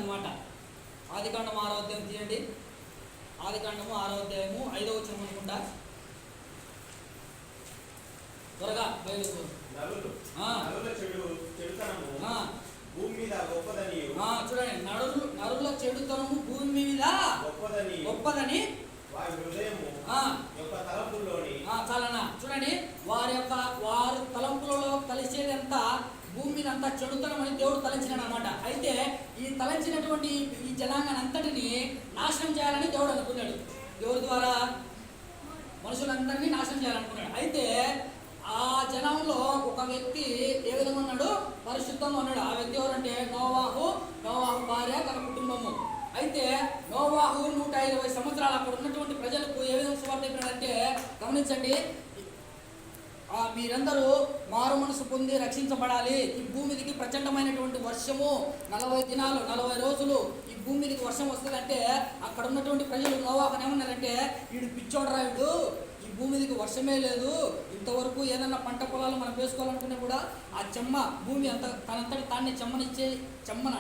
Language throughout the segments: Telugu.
అనమాట. ఆదికాండం 6వ అధ్యాయం తీయండి. ఆదికాండము 6వ అధ్యాయము 5వ వచనం అనుకుంటా. త్వరగా చూడండి, నరుల చెడుతనము భూమి మీద గొప్పదని చాలనా. చూడండి, వారి తలంపులలో కలిసేదంతా భూమి మీద అంతా చెడుతనం అని దేవుడు తలంచినాడు అనమాట. అయితే ఈ తలంచినటువంటి ఈ జనాంగాన్ని అంతటిని నాశనం చేయాలని దేవుడు అనుకున్నాడు. దేవుడి ద్వారా మనుషులందరినీ నాశనం చేయాలనుకున్నాడు. అయితే ఆ జనంలో ఒక వ్యక్తి ఏ విధంగా ఉన్నాడు? పరిశుద్ధంగా ఉన్నాడు. ఆ వ్యక్తి ఎవరంటే నోవాహు భార్య, తన కుటుంబము. అయితే నోవాహు 120 సంవత్సరాలు అక్కడ ఉన్నటువంటి ప్రజలకు ఏ విధంగా సువార్త చెప్పినాడంటే, గమనించండి, మీరందరూ మారు మనసు పొంది రక్షించబడాలి. ఈ భూమిదికి ప్రచండమైనటువంటి వర్షము 40 దినాలు 40 రోజులు ఈ భూమిదికి వర్షం వస్తుందంటే, అక్కడ ఉన్నటువంటి ప్రజలు నోవాహుని ఏమన్నారంటే, వీడు పిచ్చోడరాయుడు, ఈ భూమిదికి వర్షమే లేదు, ఇంతవరకు ఏదన్నా పంట పొలాలు మనం వేసుకోవాలనుకున్నా కూడా ఆ భూమి అంత తనంతటి తాన్ని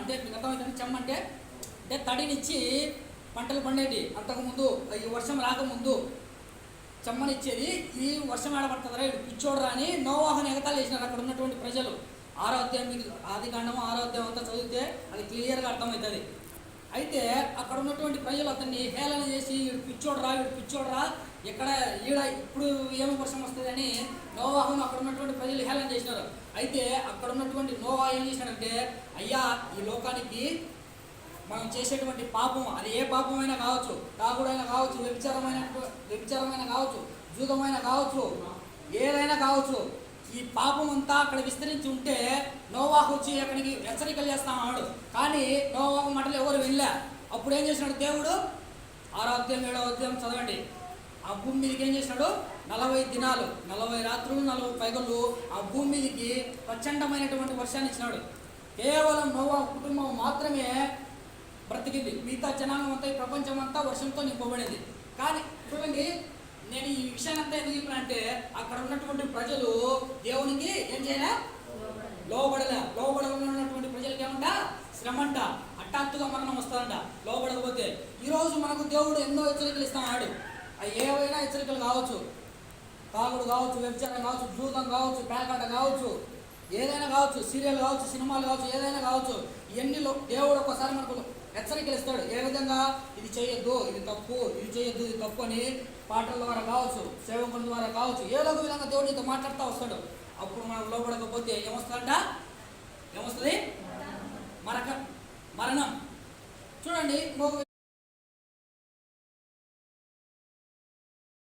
అంటే మీకు అర్థమవుతుంది. చెమ్మ అంటే తడినిచ్చి పంటలు పండేటి. అంతకుముందు ఈ వర్షం రాకముందు చెమ్మనిచ్చేది. ఈ వర్షం ఆడబడుతుందా, ఇటు పిచ్చోడరా అని నోవాహుని ఎగతాళి చేసినారు అక్కడ ఉన్నటువంటి ప్రజలు. 6వ అధ్యాయం, మీకు ఆదికాండము 6వ అధ్యాయం అంతా చదివితే అది క్లియర్గా అర్థమవుతుంది. అయితే అక్కడ ఉన్నటువంటి ప్రజలు అతన్ని హేళన చేసి వీడు పిచ్చోడరా ఎక్కడ ఇప్పుడు ఏమి వర్షం వస్తుంది అని నోవాహును అక్కడ ఉన్నటువంటి ప్రజలు హేళన చేసినారు. అయితే అక్కడ ఉన్నటువంటి నోవాహు ఏం చేసినాడంటే, అయ్యా, ఈ లోకానికి మనం చేసేటువంటి పాపం, అది ఏ పాపమైనా కావచ్చు, తాగుడైనా కావచ్చు, వ్యభిచారమైన కావచ్చు, జూదమైన కావచ్చు, ఏదైనా కావచ్చు, ఈ పాపం అంతా అక్కడ విస్తరించి ఉంటే నోవాహు వచ్చి అక్కడికి హెచ్చరికలు చేస్తామన్నాడు. కానీ నోవాహు మాటలు ఎవరు వినలే. అప్పుడు ఏం చేసినాడు దేవుడు? 6వ అధ్యాయం 7వ అధ్యాయం చదవండి. ఆ భూమి మీదకి ఏం చేసినాడు? 40 దినాలు 40 రాత్రులు 40 పగళ్ళు ఆ భూమి మీదకి ప్రచండమైనటువంటి వర్షాన్ని ఇచ్చినాడు. కేవలం నోవాహు కుటుంబం మాత్రమే బ్రతికింది. మిగతా జనాంగం అంతా, ఈ ప్రపంచం అంతా వర్షంతో నింపబడింది. కానీ చూడండి, నేను ఈ విషయాన్ని అంతా ఎందుకు చెప్పినంటే, అక్కడ ఉన్నటువంటి ప్రజలు దేవునికి ఏం చేయలే? లోబడనటువంటి ప్రజలకి ఏమంట? శ్రమంట, హఠాత్తుగా మరణం వస్తుందంట లోబడకపోతే. ఈరోజు మనకు దేవుడు ఎన్నో హెచ్చరికలు ఇస్తున్నాడు. అవి ఏవైనా హెచ్చరికలు కావచ్చు, తాగుడు కావచ్చు, వ్యభిచారం కావచ్చు, జూదం కావచ్చు, పేకాట కావచ్చు, ఏదైనా కావచ్చు, సీరియల్ కావచ్చు, సినిమాలు కావచ్చు, ఏదైనా కావచ్చు, ఇవన్నీలో దేవుడు ఒకసారి మనకు హెచ్చరికలు ఇస్తాడు. ఏ విధంగా? ఇది చేయొద్దు, ఇది తప్పు, ఇది చేయొద్దు, ఇది తప్పు అని పాటల ద్వారా కావచ్చు, సేవకుల ద్వారా కావచ్చు, ఏదో ఒక విధంగా దేవుడు నీతో మాట్లాడుతూ వస్తాడు. అప్పుడు మనం లోపడకపోతే ఏమొస్తుందంట? ఏమొస్తుంది? మరణం. చూడండి,